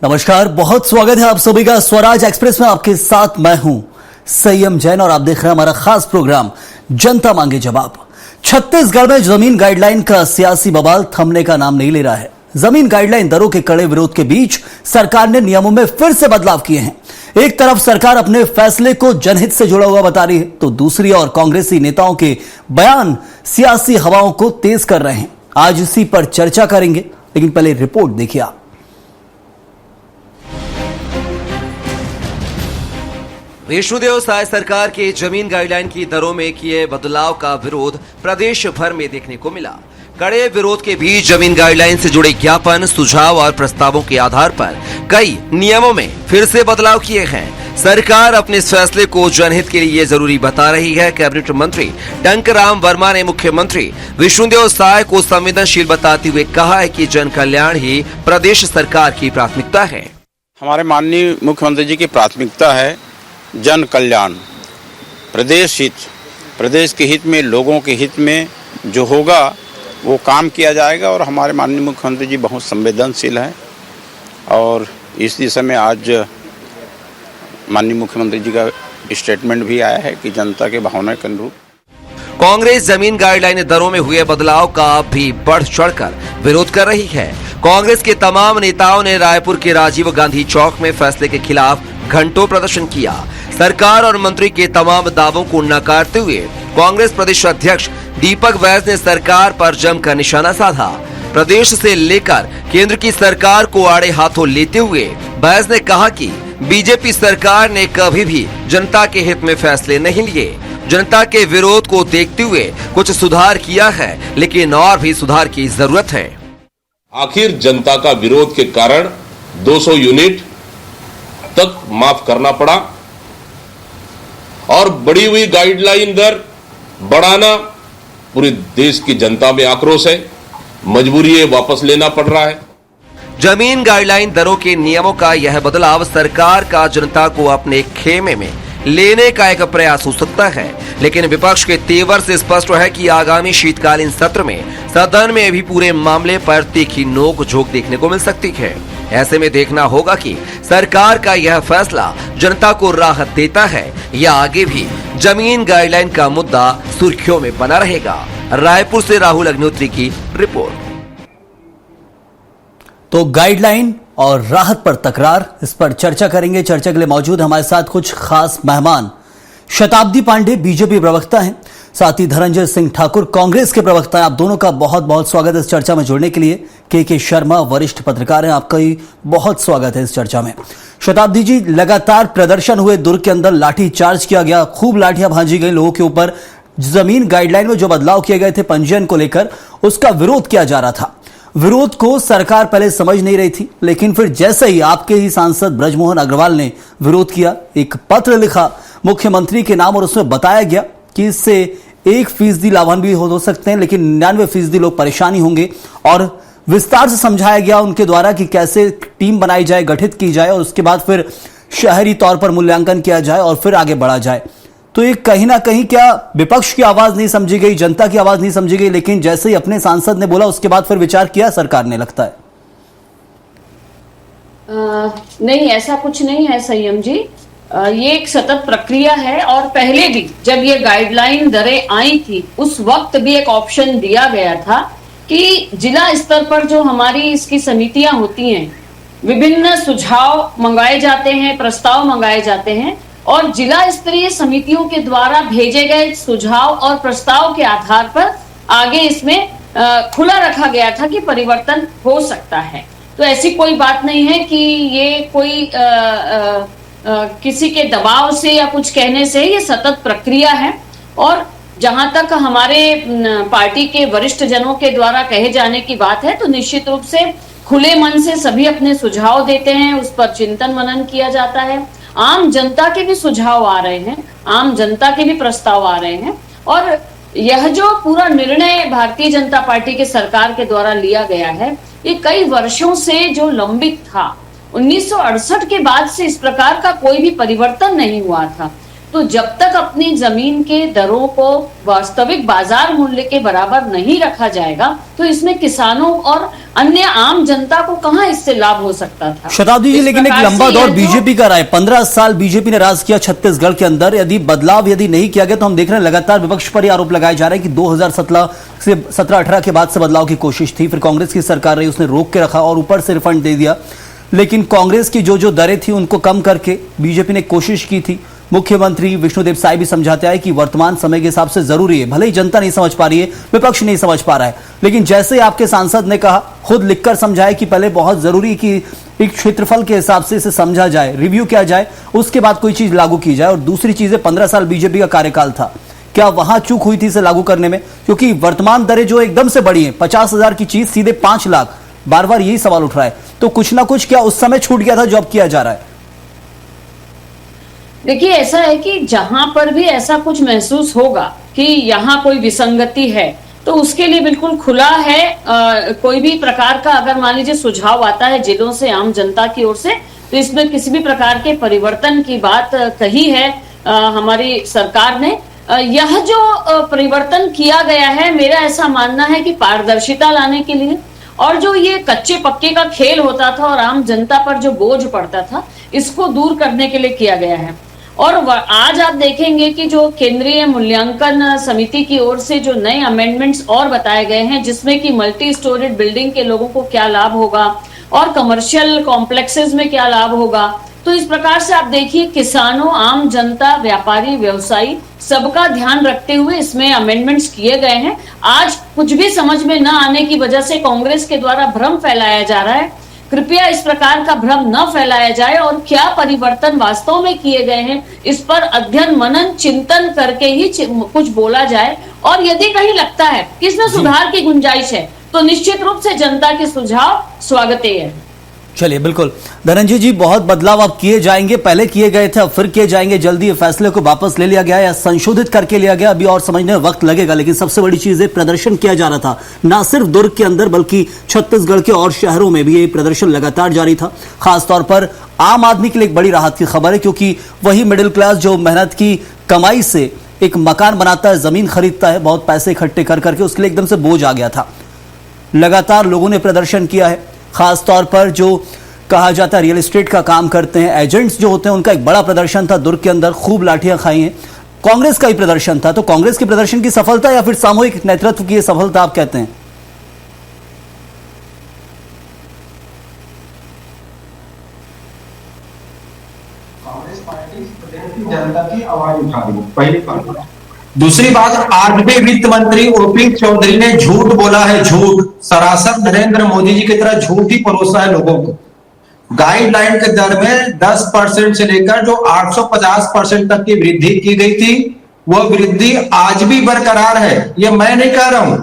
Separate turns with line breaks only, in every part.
नमस्कार, बहुत स्वागत है आप सभी का स्वराज एक्सप्रेस में। आपके साथ मैं हूं संयम जैन और आप देख रहे हैं हमारा खास प्रोग्राम जनता मांगे जवाब। छत्तीसगढ़ में जमीन गाइडलाइन का सियासी बवाल थमने का नाम नहीं ले रहा है। जमीन गाइडलाइन दरों के कड़े विरोध के बीच सरकार ने नियमों में फिर से बदलाव किए हैं। एक तरफ सरकार अपने फैसले को जनहित से जुड़ा हुआ बता रही है, तो दूसरी ओर कांग्रेसी नेताओं के बयान सियासी हवाओं को तेज कर रहे हैं। आज इसी पर चर्चा करेंगे, लेकिन पहले रिपोर्ट देखिए आप।
विष्णुदेव साय सरकार के जमीन गाइडलाइन की दरों में किए बदलाव का विरोध प्रदेश भर में देखने को मिला। कड़े विरोध के बीच जमीन गाइडलाइन से जुड़े ज्ञापन, सुझाव और प्रस्तावों के आधार पर कई नियमों में फिर से बदलाव किए हैं। सरकार अपने इस फैसले को जनहित के लिए जरूरी बता रही है। कैबिनेट मंत्री टंकराम वर्मा ने मुख्यमंत्री विष्णुदेव साय को संवेदनशील बताते हुए कहा है कि जन कल्याण ही प्रदेश सरकार की प्राथमिकता है।
हमारे माननीय मुख्यमंत्री जी की प्राथमिकता है जन कल्याण, प्रदेश हित, प्रदेश के हित में, लोगों के हित में जो होगा वो काम किया जाएगा। और हमारे माननीय मुख्यमंत्री जी बहुत संवेदनशील हैं और इस दिशा में आज माननीय मुख्यमंत्री जी का स्टेटमेंट भी आया है कि जनता के भावना के अनुरूप
कांग्रेस जमीन गाइडलाइन दरों में हुए बदलाव का भी बढ़ चढ़कर विरोध कर रही है। कांग्रेस के तमाम नेताओं ने रायपुर के राजीव गांधी चौक में फैसले के खिलाफ घंटों प्रदर्शन किया। सरकार और मंत्री के तमाम दावों को नकारते हुए कांग्रेस प्रदेश अध्यक्ष दीपक वैस ने सरकार पर जमकर निशाना साधा। प्रदेश से लेकर केंद्र की सरकार को आड़े हाथों लेते हुए वैस ने कहा कि बीजेपी सरकार ने कभी भी जनता के हित में फैसले नहीं लिए। जनता के विरोध को देखते हुए कुछ सुधार किया है, लेकिन और भी सुधार की जरूरत है।
आखिर जनता का विरोध के कारण 200 यूनिट तक माफ करना पड़ा और बढ़ी हुई गाइडलाइन दर बढ़ाना पूरे देश की जनता में आक्रोश है। मजबूरी है, वापस लेना पड़ रहा है।
जमीन गाइडलाइन दरों के नियमों का यह बदलाव सरकार का जनता को अपने खेमे में लेने का एक प्रयास हो सकता है, लेकिन विपक्ष के तेवर से स्पष्ट है कि आगामी शीतकालीन सत्र में सदन में भी पूरे मामले पर तीखी नोक-झोंक देखने को मिल सकती है। ऐसे में देखना होगा कि सरकार का यह फैसला जनता को राहत देता है या आगे भी जमीन गाइडलाइन का मुद्दा सुर्खियों में बना रहेगा। रायपुर से राहुल अग्निहोत्री की रिपोर्ट।
तो गाइडलाइन और राहत पर तकरार, इस पर चर्चा करेंगे। चर्चा के लिए मौजूद हमारे साथ कुछ खास मेहमान। शताब्दी पांडे बीजेपी प्रवक्ता हैं, साथ ही धनंजय सिंह ठाकुर कांग्रेस के प्रवक्ता हैं। आप दोनों का बहुत बहुत स्वागत है इस चर्चा में जुड़ने के लिए। के शर्मा वरिष्ठ पत्रकार हैं, आपका ही बहुत स्वागत है इस चर्चा में। शताब्दी जी, लगातार प्रदर्शन हुए, दुर्ग के अंदर लाठी चार्ज किया गया, खूब लाठियां भांजी गई लोगों के ऊपर। जमीन गाइडलाइन में जो बदलाव किए गए थे पंजीयन को लेकर, उसका विरोध किया जा रहा था। विरोध को सरकार पहले समझ नहीं रही थी, लेकिन फिर जैसे ही आपके ही सांसद ब्रजमोहन अग्रवाल ने विरोध किया, एक पत्र लिखा मुख्यमंत्री के नाम और उसमें बताया गया कि इससे 1% लाभान्वित हो सकते हैं, लेकिन 99% लोग परेशानी होंगे। और विस्तार से समझाया गया उनके द्वारा कि कैसे टीम बनाई जाए, गठित की जाए और उसके बाद फिर शहरी तौर पर मूल्यांकन किया जाए और फिर आगे बढ़ा जाए। तो ये कहीं ना कहीं क्या विपक्ष की आवाज नहीं समझी गई, जनता की आवाज नहीं समझी गई, लेकिन जैसे ही अपने सांसद ने बोला उसके बाद फिर विचार किया सरकार ने, लगता है?
नहीं, ऐसा कुछ नहीं है संयम जी। ये एक सतत प्रक्रिया है और पहले भी जब ये गाइडलाइन दरें आई थी उस वक्त भी एक ऑप्शन दिया गया था कि जिला स्तर पर जो हमारी इसकी समितियां होती हैं, विभिन्न सुझाव मंगाए जाते हैं, प्रस्ताव मंगाए जाते हैं और जिला स्तरीय समितियों के द्वारा भेजे गए सुझाव और प्रस्ताव के आधार पर आगे इसमें खुला रखा गया था कि परिवर्तन हो सकता है। तो ऐसी कोई बात नहीं है कि ये कोई किसी के दबाव से या कुछ कहने से, ये सतत प्रक्रिया है। और जहां तक हमारे पार्टी के वरिष्ठ जनों के द्वारा कहे जाने की बात है, तो निश्चित रूप से खुले मन से सभी अपने सुझाव देते हैं, उस पर चिंतन मनन किया जाता है। आम जनता के भी सुझाव आ रहे हैं, आम जनता के भी प्रस्ताव आ रहे हैं और यह जो पूरा निर्णय भारतीय जनता पार्टी के सरकार के द्वारा लिया गया है, ये कई वर्षों से जो लंबित था, 1968 के बाद से इस प्रकार का कोई भी परिवर्तन नहीं हुआ था। तो जब तक अपनी जमीन के दरों को वास्तविक बाजार मूल्य के बराबर नहीं रखा जाएगा तो इसमें किसानों और अन्य आम जनता को कहां इससे लाभ हो सकता था।
शताब्दी जी,
इस
लेकिन एक
प्रकार
लंबा
से
दौर
ये
बीजेपी का रहा है। 15 साल बीजेपी ने राज किया छत्तीसगढ़ के अंदर। यदि बदलाव नहीं किया गया तो हम देख रहे हैं लगातार विपक्ष पर आरोप लगाए जा रहे हैं कि 2017 से 17-18 के बाद से बदलाव की कोशिश थी, फिर कांग्रेस की सरकार रही, उसने रोक के रखा और ऊपर से रिफंड दे दिया। लेकिन कांग्रेस की जो दरें थी उनको कम करके बीजेपी ने कोशिश की थी। मुख्यमंत्री विष्णुदेव साय भी समझाते आए कि वर्तमान समय के हिसाब से जरूरी है, भले ही जनता नहीं समझ पा रही है, विपक्ष नहीं समझ पा रहा है, लेकिन जैसे आपके सांसद ने कहा, खुद लिखकर समझाया कि पहले बहुत जरूरी कि एक क्षेत्रफल के हिसाब से इसे समझा जाए, रिव्यू किया जाए, उसके बाद कोई चीज लागू की जाए। और दूसरी चीज है, 15 साल बीजेपी का कार्यकाल था, क्या वहां चूक हुई थी इसे लागू करने में? क्योंकि वर्तमान दरें जो एकदम से बढ़ी है, 50,000 की चीज सीधे 5 लाख, बार बार यही सवाल उठ रहा है, तो कुछ ना कुछ क्या उस समय छूट गया था जो अब किया जा रहा है?
देखिए, ऐसा है कि जहां पर भी ऐसा कुछ महसूस होगा कि यहाँ कोई विसंगति है तो उसके लिए बिल्कुल खुला है। कोई भी प्रकार का अगर मान लीजिए सुझाव आता है जिलों से, आम जनता की ओर से, तो इसमें किसी भी प्रकार के परिवर्तन की बात कही है हमारी सरकार ने। यह जो परिवर्तन किया गया है, मेरा ऐसा मानना है कि पारदर्शिता लाने के लिए, और जो ये कच्चे पक्के का खेल होता था और आम जनता पर जो बोझ पड़ता था, इसको दूर करने के लिए किया गया है। और आज आप देखेंगे कि जो केंद्रीय मूल्यांकन समिति की ओर से जो नए अमेंडमेंट्स और बताए गए हैं, जिसमें कि मल्टी स्टोरेड बिल्डिंग के लोगों को क्या लाभ होगा और कमर्शियल कॉम्प्लेक्सेस में क्या लाभ होगा, तो इस प्रकार से आप देखिए किसानों, आम जनता, व्यापारी, व्यवसायी, सबका ध्यान रखते हुए इसमें अमेंडमेंट्स किए गए हैं। आज कुछ भी समझ में न आने की वजह से कांग्रेस के द्वारा भ्रम फैलाया जा रहा है। कृपया इस प्रकार का भ्रम न फैलाया जाए और क्या परिवर्तन वास्तव में किए गए हैं, इस पर अध्ययन, मनन, चिंतन करके ही कुछ बोला जाए। और यदि कहीं लगता है कि इसमें सुधार की गुंजाइश है तो निश्चित रूप से जनता के सुझाव स्वागत है।
चलिए, बिल्कुल धनंजय जी, बहुत बदलाव अब किए जाएंगे, पहले किए गए थे, अब फिर किए जाएंगे। जल्दी ये फैसले को वापस ले लिया गया या संशोधित करके लिया गया, अभी और समझने में वक्त लगेगा। लेकिन सबसे बड़ी चीज है, प्रदर्शन किया जा रहा था, ना सिर्फ दुर्ग के अंदर बल्कि छत्तीसगढ़ के और शहरों में भी ये प्रदर्शन लगातार जारी था। खासतौर पर आम आदमी के लिए एक बड़ी राहत की खबर है, क्योंकि वही मिडिल क्लास जो मेहनत की कमाई से एक मकान बनाता है, जमीन खरीदता है, बहुत पैसे इकट्ठे कर करके, उसके लिए एकदम से बोझ आ गया था। लगातार लोगों ने प्रदर्शन किया है। खासतौर पर जो कहा जाता है रियल एस्टेट का काम करते हैं, एजेंट्स जो होते हैं, उनका एक बड़ा प्रदर्शन था दुर्ग के अंदर, खूब लाठियां खाई हैं। कांग्रेस का ही प्रदर्शन था, तो कांग्रेस के प्रदर्शन की सफलता या फिर सामूहिक नेतृत्व की सफलता आप कहते हैं?
कांग्रेस पार्टी प्रदेश की जनता की आवाज उठा रही है, पहली बात। दूसरी बात, आज भी वित्त मंत्री ओपी चौधरी ने झूठ बोला है, झूठ, सरासर नरेंद्र मोदी जी की तरह झूठ ही परोसा है लोगों को। गाइडलाइन के दर में 10% से लेकर जो 850% तक की वृद्धि की गई थी, वह वृद्धि आज भी बरकरार है। ये मैं नहीं कह रहा हूं,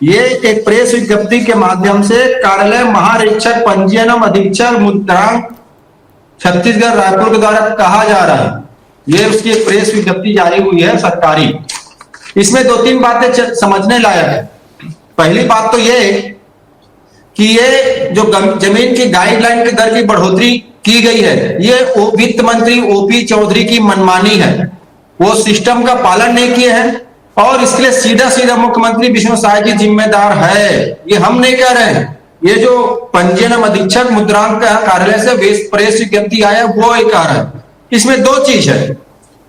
ये एक प्रेस विज्ञप्ति के माध्यम से कार्यालय महानिरीक्षक पंजीयन अधीक्षक मुद्रांक छत्तीसगढ़ रायपुर के द्वारा कहा जा रहा है। ये उसकी एक प्रेस विज्ञप्ति जारी हुई है सरकारी। इसमें 2-3 बातें समझने लायक है। पहली बात तो ये कि ये जो जमीन की गाइडलाइन की दर की बढ़ोतरी की गई है, ये वित्त मंत्री ओपी चौधरी की मनमानी है। वो सिस्टम का पालन नहीं किए हैं और इसके लिए सीधा सीधा मुख्यमंत्री विष्णु साय जी जिम्मेदार है। ये हम नहीं कह रहे हैं, ये जो पंजीयन अधीक्षक मुद्रांक कार्यालय से प्रेस विज्ञप्ति आया वो ये कह रहा है। इसमें 2 चीज है,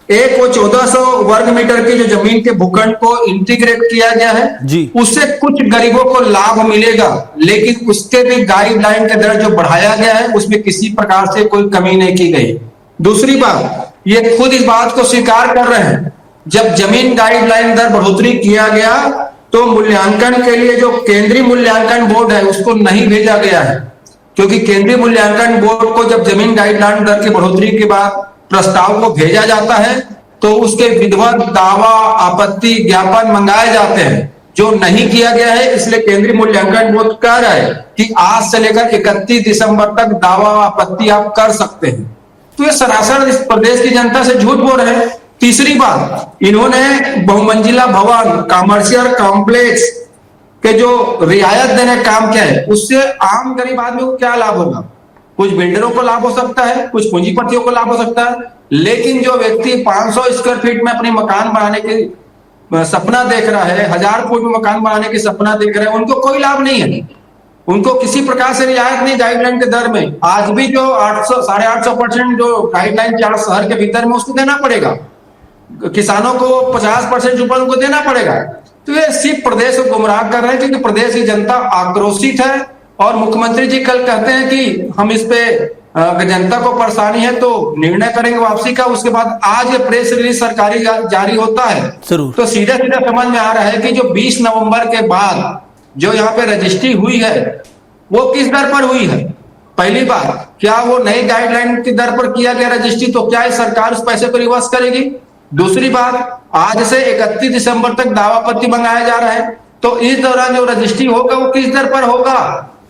एक वो 1400 वर्ग मीटर की जो जमीन के भूखंड को इंटीग्रेट किया गया है जी, उससे कुछ गरीबों को लाभ मिलेगा, लेकिन उसके भी गाइडलाइन के दर जो बढ़ाया गया है उसमें किसी प्रकार से कोई कमी नहीं की गई। दूसरी बात, ये खुद इस बात को स्वीकार कर रहे हैं, जब जमीन गाइडलाइन दर बढ़ोतरी किया गया तो मूल्यांकन के लिए जो केंद्रीय मूल्यांकन बोर्ड है उसको नहीं भेजा गया है, क्योंकि केंद्रीय मूल्यांकन बोर्ड को जब जमीन गाइडलाइन दर की बढ़ोतरी के बाद प्रस्ताव को भेजा जाता है तो उसके विधिवत दावा, आपत्ति ज्ञापन मंगाए जाते हैं, जो नहीं किया गया है। इसलिए केंद्रीय मूल्यांकन बोर्ड कह रहा है कि आज से लेकर 31 दिसंबर तक दावा आपत्ति आप कर सकते हैं। तो ये सरासर इस प्रदेश की जनता से झूठ बोल रहे हैं। तीसरी बात, इन्होंने बहुमंजिला भवन, कमर्शियल कॉम्प्लेक्स के जो रियायत देने का काम किया है, उससे आम गरीब आदमी को क्या लाभ होगा? कुछ बिल्डरों को लाभ हो सकता है, कुछ पूंजीपतियों को लाभ हो सकता है, लेकिन जो व्यक्ति 500 स्क्वायर फीट में अपनी मकान बनाने के सपना देख रहा है, 1000 फुट में मकान बनाने की सपना देख रहे हैं, उनको कोई लाभ नहीं है। उनको किसी प्रकार से रियायत नहीं गाइडलाइन के दर में। आज भी जो 800 850% जो गाइडलाइन चार्ज शहर के भीतर में उसको देना पड़ेगा, किसानों को 50% ऊपर उनको देना पड़ेगा। तो ये सिर्फ प्रदेश को गुमराह कर रहे हैं, क्योंकि प्रदेश की जनता आक्रोशित है और मुख्यमंत्री जी कल कहते हैं कि हम इस पे जनता को परेशानी है तो निर्णय करेंगे वापसी का। उसके बाद आज ये प्रेस रिलीज सरकारी जारी होता है, तो सीधा सीधा समझ में आ रहा है कि जो 20 नवंबर के बाद जो यहाँ पे रजिस्ट्री हुई है वो किस दर पर हुई है। पहली बात, क्या वो नई गाइडलाइन की दर पर किया गया रजिस्ट्री, तो क्या इस सरकार उस पैसे को रिवर्स करेगी। दूसरी बात, आज से 31 दिसंबर तक दावापत्ती मंगाया जा रहा है, तो इस दौरान जो रजिस्ट्री होगा वो किस दर पर होगा।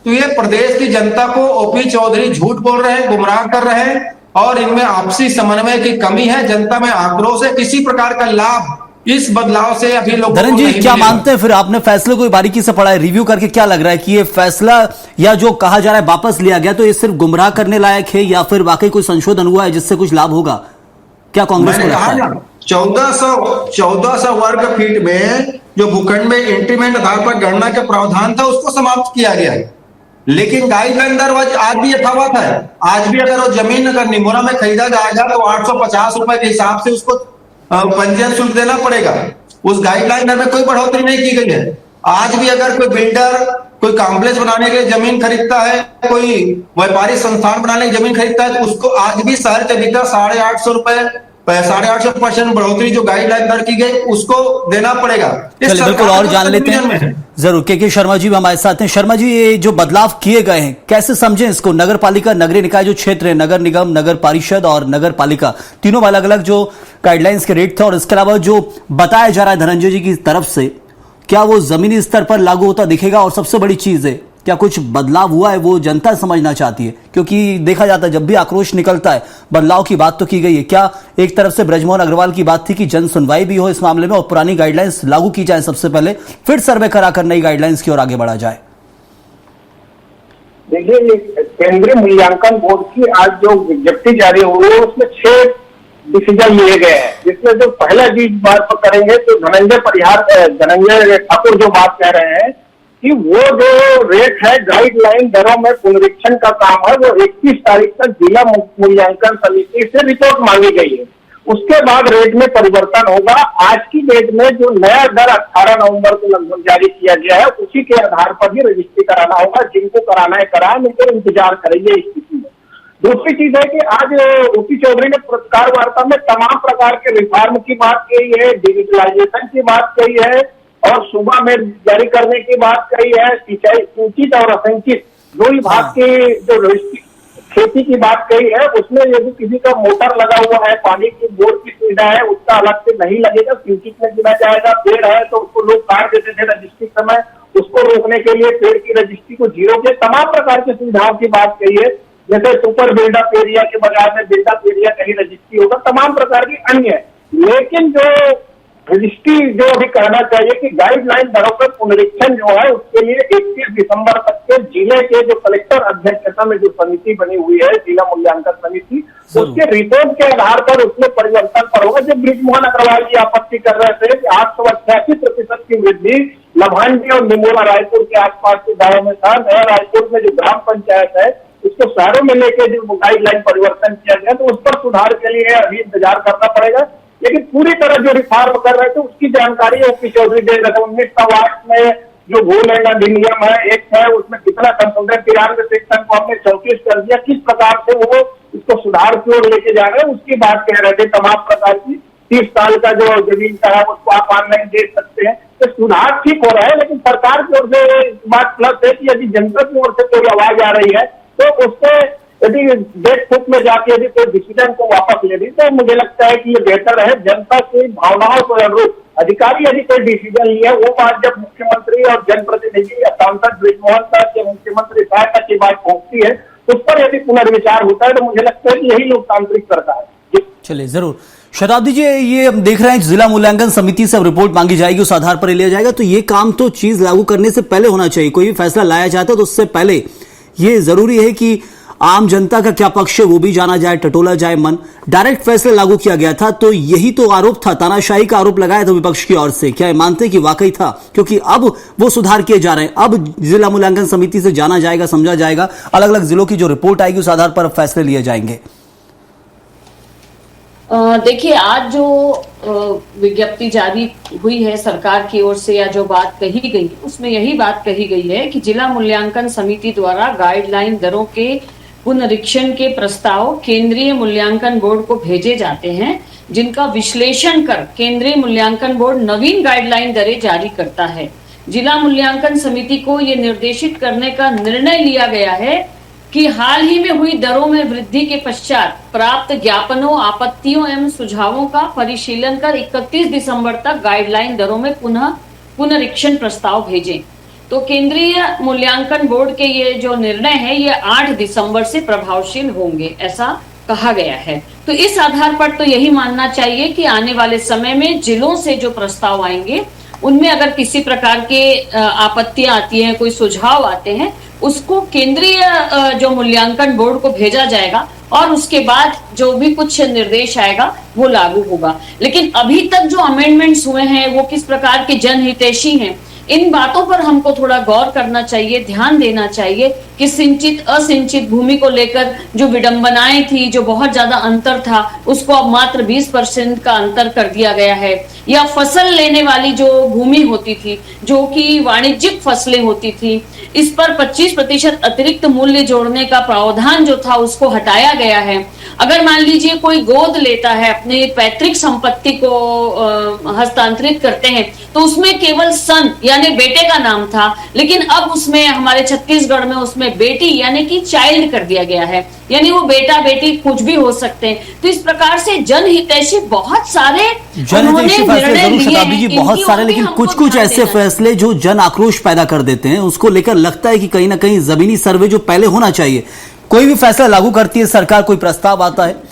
तो ये प्रदेश की जनता को ओपी चौधरी झूठ बोल रहे हैं, गुमराह कर रहे हैं और इनमें आपसी समन्वय की कमी है। जनता में आक्रोश है, किसी प्रकार का लाभ इस बदलाव से अभी लोग।
धरन जी, क्या मानते हैं फिर, आपने फैसले को बारीकी से पढ़ा है, रिव्यू करके क्या लग रहा है कि ये फैसला या जो कहा जा रहा है वापस लिया गया, तो ये सिर्फ गुमराह करने लायक है या फिर वाकई कोई संशोधन हुआ है जिससे कुछ लाभ होगा? क्या कांग्रेस को लगता है?
1400 वर्ग फीट में जो भूखंड में इंक्रीमेंट आधार पर गणना के प्रावधान था उसको समाप्त किया गया है, लेकिन गाइडलाइन दर आज भी यथावत है। आज भी अगर वो जमीन अगर निमोरा में खरीदा जाएगा तो 850 रुपए के हिसाब से उसको पंजीयन शुल्क देना पड़ेगा। उस गाइडलाइन दर में कोई बढ़ोतरी नहीं की गई है। आज भी अगर कोई बिल्डर कोई कॉम्प्लेक्स बनाने के लिए जमीन खरीदता है, कोई व्यापारिक संस्थान बनाने की जमीन खरीदता है, तो उसको आज भी शहर के भीतर 850 रुपए 850% बढ़ोतरी जो गाइडलाइन दर की गई उसको देना पड़ेगा।
बिल्कुल, और जान लेते हैं जरूर। के शर्मा जी भी हमारे साथ हैं। शर्मा जी, ये जो बदलाव किए गए हैं कैसे समझें इसको? नगर पालिका, नगरीय निकाय जो क्षेत्र है, नगर निगम, नगर परिषद और नगर पालिका, तीनों में अलग अलग जो गाइडलाइंस के रेट थे, और इसके अलावा जो बताया जा रहा है धनंजय जी की तरफ से, क्या वो जमीनी स्तर पर लागू होता दिखेगा? और सबसे बड़ी चीज है, क्या कुछ बदलाव हुआ है वो जनता समझना चाहती है? क्योंकि देखा जाता है जब भी आक्रोश निकलता है, बदलाव की बात तो की गई है। क्या एक तरफ से ब्रजमोहन अग्रवाल की बात थी कि जन सुनवाई भी हो इस मामले में और पुरानी गाइडलाइंस लागू की जाए सबसे पहले, फिर सर्वे कराकर नई गाइडलाइंस की ओर आगे बढ़ा जाए?
देखिए, केंद्रीय मूल्यांकन बोर्ड की आज जो विज्ञप्ति जारी हुई है उसमें 6 डिसीजन लिए गए हैं, जिसमें जो पहला चीज बात तो करेंगे तो धनंजय ठाकुर जो बात कह रहे हैं कि वो जो रेट है गाइडलाइन दरों में पुनरीक्षण का काम है, वो 21 तारीख तक जिला मूल्यांकन समिति से रिपोर्ट मांगी गई है। उसके बाद रेट में परिवर्तन होगा। आज की डेट में जो नया दर 18 नवंबर को लगभग जारी किया गया है, उसी के आधार पर ही रजिस्ट्री कराना होगा। जिनको कराना है कराए, नहीं तो इंतजार करेंगे इस स्थिति में। दूसरी चीज है कि आज ओपी चौधरी ने पत्रकार वार्ता में तमाम प्रकार के रिफॉर्म की बात कही है, डिजिटलाइजेशन की बात कही है और सुबह में जारी करने की बात कही है। सिंचाई सूचित और असंचित दो ही भाग की जो खेती की बात कही है, उसमें यदि किसी का मोटर लगा हुआ है, पानी की बोर की सुविधा है, उसका अलग से नहीं लगेगा, सूचित में गिना जाएगा। पेड़ है तो उसको लोग काट देते थे रजिस्ट्री समय, उसको रोकने के लिए पेड़ की रजिस्ट्री को जीरो के तमाम प्रकार की सुविधाओं की बात कही है। जैसे सुपर बिल्डअप एरिया के बजाय में बिल्डअप एरिया कहीं रजिस्ट्री होगा, तमाम प्रकार की अन्य। लेकिन जो रजिस्ट्री जो अभी कहना चाहिए कि गाइडलाइन दरों पर पुनरीक्षण जो है उसके लिए 31 दिसंबर तक के जिले के जो कलेक्टर अध्यक्षता में जो समिति बनी हुई है, जिला मूल्यांकन समिति, उसके रिपोर्ट के आधार पर उसमें परिवर्तन पर होगा। जो ब्रिजमोहन अग्रवाल जी आपत्ति कर रहे थे कि 888% की वृद्धि लभांडी और निमोरा रायपुर के आसपास के गाँव में था, नया रायपुर में जो ग्राम पंचायत है उसको शहरों में लेके जो गाइडलाइन परिवर्तन किया गया, तो उस पर सुधार के लिए अभी इंतजार करना पड़ेगा। लेकिन पूरी तरह जो रिफॉर्म कर रहे थे उसकी जानकारी ओपी चौधरी दे रहे थे। 1908 में जो भूलैंड अधिनियम है, एक है, उसमें कितना संशोधन 93 सेक्शन को हमने 34 कर दिया, किस प्रकार से वो इसको सुधार की ओर लेके जा रहे हैं उसकी बात कह रहे थे। तमाम प्रकार की 30 साल का जो जमीन का है उसको आप ऑनलाइन देख सकते हैं। तो सुधार ठीक हो रहा है, लेकिन सरकार की ओर से बात प्लस है कि यदि जनता की ओर से कोई आवाज आ रही है तो उससे यदि डेट फुट में जाके यदि कोई डिसीजन को वापस ले दी तो मुझे लगता है कि ये बेहतर है। जनता की भावनाओं को अनुरूप अधिकारी यदि कोई डिसीजन लिया, वो बात जब मुख्यमंत्री और जनप्रतिनिधि या सांसद ब्रिजमोहन तक या मुख्यमंत्री साहब तक की बात पहुंचती है, उस पर यदि पुनर्विचार होता है तो मुझे लगता है कि यही लोकतांत्रिक सरकार है।
चलिए, जरूर। शताब्दी जी, ये हम देख रहे हैं जिला मूल्यांकन समिति से अब रिपोर्ट मांगी जाएगी, उस आधार पर लिया जाएगा। तो ये काम तो चीज लागू करने से पहले होना चाहिए। कोई भी फैसला लाया जाता है तो उससे पहले ये जरूरी है कि आम जनता का क्या पक्ष है वो भी जाना जाए, टटोला जाए मन। डायरेक्ट फैसला लागू किया गया था, तो यही तो आरोप था, तानाशाही का आरोप लगाया था विपक्ष की ओर से। क्या ये मानते कि वाकई था? क्योंकि अब वो सुधार किए जा रहे हैं, अब जिला मूल्यांकन समिति से जाना जाएगा, समझा जाएगा, अलग अलग जिलों की जो रिपोर्ट आएगी उस आधार पर फैसले लिए जाएंगे।
देखिए, आज जो विज्ञप्ति जारी हुई है सरकार की ओर से या जो बात कही गई उसमें यही बात कही गई है कि जिला मूल्यांकन समिति द्वारा गाइडलाइन दरों के पुनरीक्षण के प्रस्ताव केंद्रीय मूल्यांकन बोर्ड को भेजे जाते हैं, जिनका विश्लेषण कर केंद्रीय मूल्यांकन बोर्ड नवीन गाइडलाइन दरें जारी करता है। जिला मूल्यांकन समिति को ये निर्देशित करने का निर्णय लिया गया है कि हाल ही में हुई दरों में वृद्धि के पश्चात प्राप्त ज्ञापनों, आपत्तियों एवं सुझावों का परिशीलन कर 31 दिसंबर तक गाइडलाइन दरों में पुनरीक्षण प्रस्ताव भेजें। तो केंद्रीय मूल्यांकन बोर्ड के ये जो निर्णय है ये 8 दिसंबर से प्रभावशील होंगे, ऐसा कहा गया है। तो इस आधार पर तो यही मानना चाहिए कि आने वाले समय में जिलों से जो प्रस्ताव आएंगे उनमें अगर किसी प्रकार के आपत्तियां आती हैं, कोई सुझाव आते हैं, उसको केंद्रीय जो मूल्यांकन बोर्ड को भेजा जाएगा और उसके बाद जो भी कुछ निर्देश आएगा वो लागू होगा। लेकिन अभी तक जो अमेंडमेंट्स हुए हैं वो किस प्रकार के जनहितैषी हैं, इन बातों पर हमको थोड़ा गौर करना चाहिए, ध्यान देना चाहिए कि सिंचित असिंचित भूमि को लेकर जो विडंबनाएं थी, जो बहुत ज्यादा अंतर था, उसको अब मात्र 20% का अंतर कर दिया गया है। या फसल लेने वाली जो भूमि होती थी, जो कि वाणिज्यिक फसलें होती थी, इस पर 25% अतिरिक्त मूल्य जोड़ने का प्रावधान जो था उसको हटाया गया है। अगर मान लीजिए कोई गोद लेता है, अपनी पैतृक संपत्ति को हस्तांतरित करते हैं, तो उसमें केवल सन यानी बेटे का नाम था, लेकिन अब उसमें हमारे छत्तीसगढ़ में उसमें बेटी यानी कि चाइल्ड कर दिया गया है, यानी वो बेटा बेटी कुछ भी हो सकते हैं। तो इस प्रकार से जनहितैषी बहुत सारे
जनहितैषी फैसले जरूर शताब्दी जी बहुत सारे, लेकिन कुछ कुछ ऐसे फैसले जो जन आक्रोश पैदा कर देते हैं, उसको लेकर लगता है कि कहीं ना कहीं जमीनी सर्वे जो पहले होना चाहिए, कोई भी फैसला लागू करती है सरकार, कोई प्रस्ताव आता है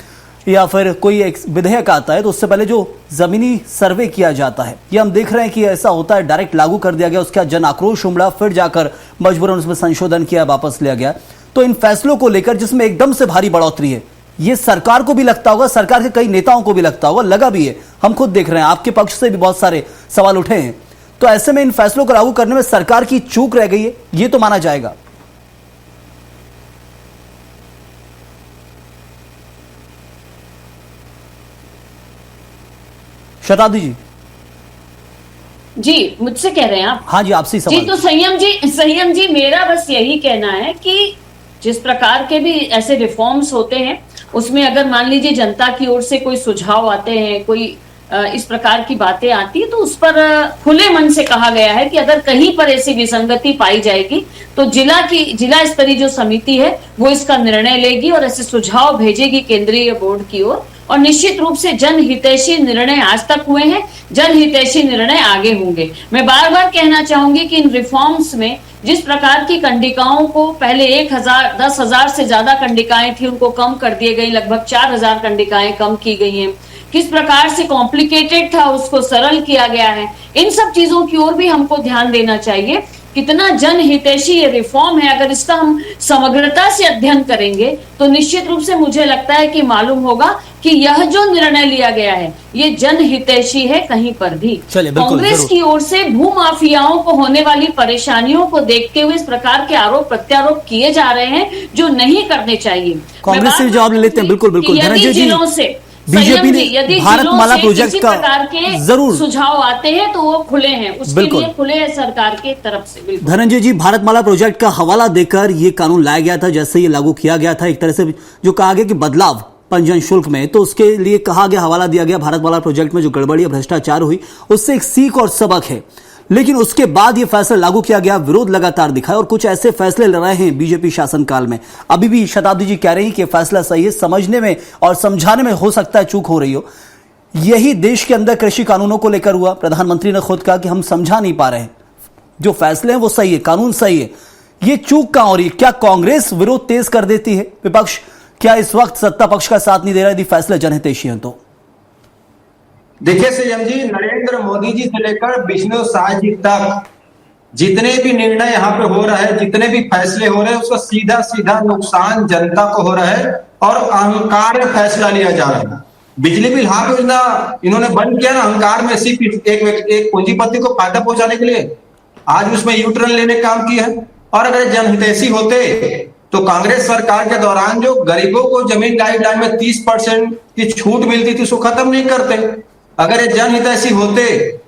या फिर कोई एक विधेयक आता है तो उससे पहले जो जमीनी सर्वे किया जाता है, ये हम देख रहे हैं कि ऐसा होता है। डायरेक्ट लागू कर दिया गया, उसके बाद जन आक्रोश उमड़ा, फिर जाकर मजबूरन उसमें संशोधन किया, वापस लिया गया। तो इन फैसलों को लेकर जिसमें एकदम से भारी बढ़ोतरी है, ये सरकार को भी लगता होगा, सरकार के कई नेताओं को भी लगता होगा, लगा भी है, हम खुद देख रहे हैं, आपके पक्ष से भी बहुत सारे सवाल उठे हैं। तो ऐसे में इन फैसलों को लागू करने में सरकार की चूक रह गई है, ये तो माना जाएगा। शताब्दी
जी, मुझसे कह रहे हैं आप?
हाँ जी, आपसे सवाल।
जी, तो संयम जी मेरा बस यही कहना है कि जिस प्रकार के भी ऐसे रिफॉर्म्स होते हैं उसमें अगर मान लीजिए जनता की ओर से कोई सुझाव आते हैं, कोई इस प्रकार की बातें आती है, तो उस पर खुले मन से कहा गया है कि अगर कहीं पर ऐसी विसंगति पाई जाएगी तो जिला स्तरीय जो समिति है वो इसका निर्णय लेगी और ऐसे सुझाव भेजेगी केंद्रीय बोर्ड की ओर। और निश्चित रूप से जनहितैषी निर्णय आज तक हुए हैं, जनहितैषी निर्णय आगे होंगे। मैं बार बार कहना चाहूंगी कि इन रिफॉर्म्स में जिस प्रकार की कंडिकाओं को पहले 10,000 से ज्यादा कंडिकाएं थी उनको कम कर दिए गई, लगभग 4,000 कंडिकाएं कम की गई हैं। किस प्रकार से कॉम्प्लिकेटेड था उसको सरल किया गया है। इन सब चीजों की ओर भी हमको ध्यान देना चाहिए। कितना जनहितैषी ये रिफॉर्म है, अगर इसका हम समग्रता से अध्ययन करेंगे तो निश्चित रूप से मुझे लगता है कि मालूम होगा कि यह जो निर्णय लिया गया है ये जनहितैषी है कहीं पर भी। कांग्रेस की ओर से भूमाफियाओं को होने वाली परेशानियों को देखते हुए इस प्रकार के आरोप प्रत्यारोप किए जा रहे हैं जो नहीं करने चाहिए।
कांग्रेस से जवाब लेते हैं। बिल्कुल बिल्कुल धनंजय जी, बीजेपी ने भारतमाला प्रोजेक्ट का जरूर
सुझाव आते हैं तो वो खुले हैं, उसके लिए खुले हैं सरकार की तरफ से।
धनंजय जी, भारतमाला प्रोजेक्ट का हवाला देकर ये कानून लाया गया था, जैसे ये लागू किया गया था, एक तरह से जो कहा गया कि बदलाव पंजीयन शुल्क में, तो उसके लिए कहा गया, हवाला दिया गया भारतमाला प्रोजेक्ट में जो गड़बड़ी भ्रष्टाचार हुई उससे एक सीख और सबक है। लेकिन उसके बाद यह फैसला लागू किया गया, विरोध लगातार दिखा और कुछ ऐसे फैसले ले रहे हैं बीजेपी शासनकाल में। अभी भी शताब्दी जी कह रही हैं कि फैसला सही है, समझने में और समझाने में हो सकता है चूक हो रही हो। यही देश के अंदर कृषि कानूनों को लेकर हुआ। प्रधानमंत्री ने खुद कहा कि हम समझा नहीं पा रहे हैं, जो फैसले हैं वो सही है, कानून सही है, ये चूक कहां हो रही है? क्या कांग्रेस विरोध तेज कर देती है? विपक्ष क्या इस वक्त सत्ता पक्ष का साथ नहीं दे रहा यदि फैसले जनहितैषी हैं तो?
देखिए संयम जी, नरेंद्र मोदी जी से लेकर विष्णु शाह जी तक जितने भी निर्णय यहाँ पे हो रहे हैं, जितने भी फैसले हो रहे हैं, उसका सीधा सीधा नुकसान जनता को हो रहा है और अहंकार में फैसला लिया जा रहा है। बिजली बिल हाफ योजना इन्होंने बंद किया ना, अहंकार में सिर्फ एक पूंजीपति को फायदा पहुंचाने के लिए। आज उसमें यूटर्न लेने का काम किया है। और अगर जनहितैषी होते तो कांग्रेस सरकार के दौरान जो गरीबों को जमीन गाइडलाइन में 30% की छूट मिलती थी उसको खत्म नहीं करते। अगर ये जनहितैषी होते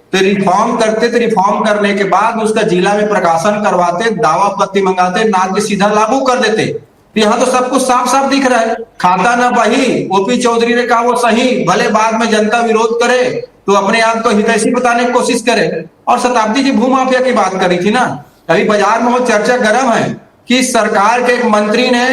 तो रिफॉर्म करते, तो रिफॉर्म करने के बाद उसका जिला में प्रकाशन करवाते, दावा पत्ती मंगाते, ना कि सीधा लागू कर देते। तो यहाँ तो सब कुछ साफ साफ दिख रहा है। खाता ना बही, ओपी चौधरी ने कहा वो सही, भले बाद में जनता विरोध करे तो अपने आप को हितैषी बताने की कोशिश करे। और शताब्दी जी भूमाफिया की बात करी थी ना, अभी बाजार में वो चर्चा गर्म है कि सरकार के एक मंत्री ने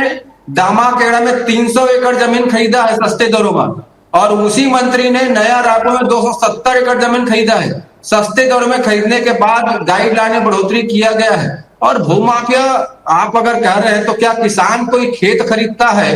दामाखेड़ा में 300 एकड़ जमीन खरीदा है सस्ते दरों में, और उसी मंत्री ने नया रायपुर में 270 एकड़ जमीन खरीदा है सस्ते दरों में। खरीदने के बाद गाइडलाइन में बढ़ोतरी किया गया है। और भूमाफिया आप अगर कह रहे हैं तो क्या किसान कोई खेत खरीदता है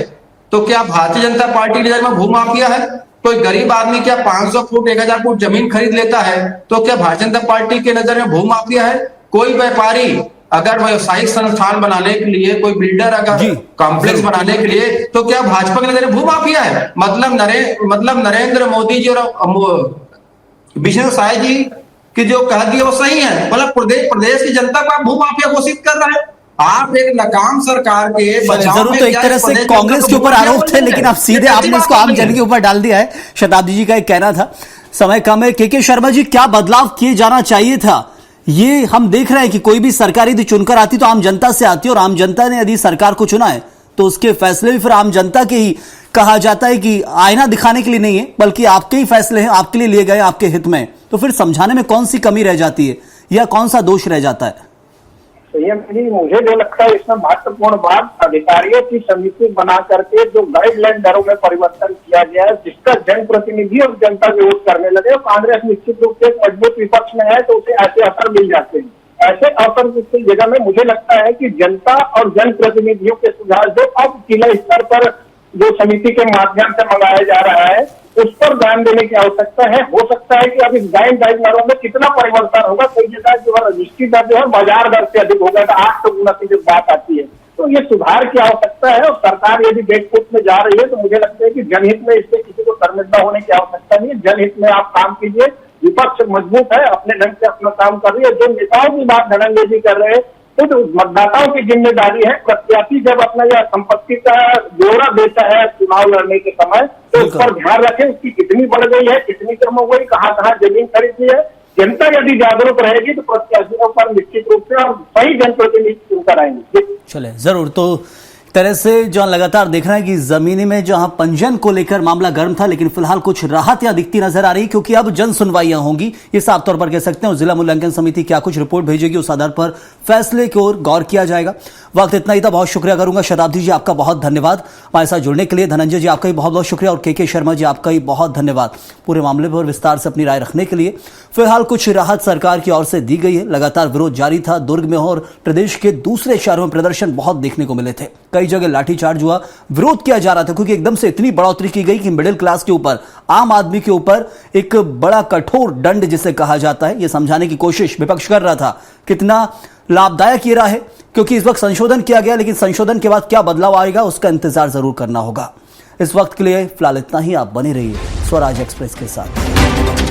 तो क्या भारतीय जनता पार्टी की नजर में भूमाफिया है? कोई गरीब आदमी क्या 500 फुट 1000 फुट जमीन खरीद लेता है तो क्या भारतीय जनता पार्टी के नजर में भूमाफिया है? कोई व्यापारी अगर व्यावसायिक संस्थान बनाने के लिए, कोई बिल्डर अगर कॉम्प्लेक्स बनाने के लिए, तो क्या भाजपा के नजर में भूमाफिया है? मतलब नरेंद्र मोदी जी और विष्णु साय जी की जो कह दिए वो सही है। मतलब प्रदेश की जनता को आप भूमाफिया घोषित कर रहे हैं। आप एक नाकाम सरकार के बचाव
जरूर
में
तो एक तरह से कांग्रेस के ऊपर आरोप थे, लेकिन आप सीधे आपने इसको आम जन के ऊपर डाल दिया है। शताब्दी जी का एक कहना था, समय कम है। के शर्मा जी, क्या बदलाव किए जाना चाहिए था? ये हम देख रहे हैं कि कोई भी सरकार यदि चुनकर आती तो आम जनता से आती, और आम जनता ने यदि सरकार को चुना है तो उसके फैसले भी फिर आम जनता के ही कहा जाता है कि आईना दिखाने के लिए नहीं है, बल्कि आपके ही फैसले हैं, आपके लिए लिए गए, आपके हित में। तो फिर समझाने में कौन सी कमी रह जाती है या कौन सा दोष रह जाता है?
मुझे जो लगता है इसमें महत्वपूर्ण बात, अधिकारियों की समिति बना करके जो गाइडलाइन दरों में परिवर्तन किया गया है, जिसका जनप्रतिनिधि और जनता विरोध करने लगे, और कांग्रेस निश्चित रूप से मजबूत विपक्ष में है तो उसे ऐसे असर मिल जाते हैं। ऐसे अवसर की जगह में मुझे लगता है कि जनता और जनप्रतिनिधियों के सुझाव जो अब जिला स्तर पर जो समिति के माध्यम से मंगाया जा रहा है उस पर ध्यान देने की आवश्यकता है। हो सकता है कि अब इस गाइडलाइन दरों में कितना परिवर्तन होगा, कई जगह जो है रजिस्ट्री दर जो है बाजार दर से अधिक होगा, 8 गुना की जब बात आती है तो ये सुधार की आवश्यकता है। और सरकार यदि बैकफुट में जा रही है तो मुझे लगता है कि जनहित में इससे किसी को शर्मिंदा होने की आवश्यकता नहीं है। जनहित में आप काम कीजिए, विपक्ष मजबूत है, अपने ढंग से अपना काम कर रही है। जो नेताओं की बात धनंजय जी कर रहे हैं तो मतदाताओं की जिम्मेदारी है, प्रत्याशी जब अपना यह संपत्ति का ब्यौरा देता है चुनाव लड़ने के समय तो उस पर ध्यान रखें, उसकी कितनी बढ़ गई है, कितनी कम हो गई, कहाँ कहाँ जमीन खरीदी है। जनता यदि जागरूक रहेगी तो प्रत्याशियों पर निश्चित रूप से और सही जनप्रतिनिधि चुनकर आएंगे।
चले जरूर। तो तरह से जो लगातार देख रहे हैं कि जमीनी में जहां पंजीयन को लेकर मामला गर्म था, लेकिन फिलहाल कुछ राहत यहां दिखती नजर आ रही, क्योंकि अब जन सुनवाइयां होंगी, ये साफ तौर पर कह सकते हैं। और जिला मूल्यांकन समिति क्या कुछ रिपोर्ट भेजेगी, उस आधार पर फैसले की ओर गौर किया जाएगा। वक्त इतना ही था, बहुत शुक्रिया करूंगा। शताब्दी जी आपका बहुत धन्यवाद हमारे साथ जुड़ने के लिए। धनंजय जी आपका भी बहुत बहुत शुक्रिया, और के शर्मा जी आपका भी बहुत धन्यवाद पूरे मामले पर विस्तार से अपनी राय रखने के लिए। फिलहाल कुछ राहत सरकार की ओर से दी गई है। लगातार विरोध जारी था। दुर्ग में और प्रदेश के दूसरे शहरों में प्रदर्शन बहुत देखने को मिले थे। कई जगह लाठीचार्ज हुआ, विरोध किया जा रहा था, क्योंकि एकदम से इतनी बढ़ोतरी की गई कि मिडिल क्लास के ऊपर, आम आदमी के ऊपर एक बड़ा कठोर दंड जिसे कहा जाता है, यह समझाने की कोशिश विपक्ष कर रहा था। कितना लाभदायक ये रहा है, क्योंकि इस वक्त संशोधन किया गया, लेकिन संशोधन के बाद क्या बदलाव आएगा उसका इंतजार जरूर करना होगा। इस वक्त के लिए फिलहाल इतना ही। आप बने रहिए स्वराज एक्सप्रेस के साथ।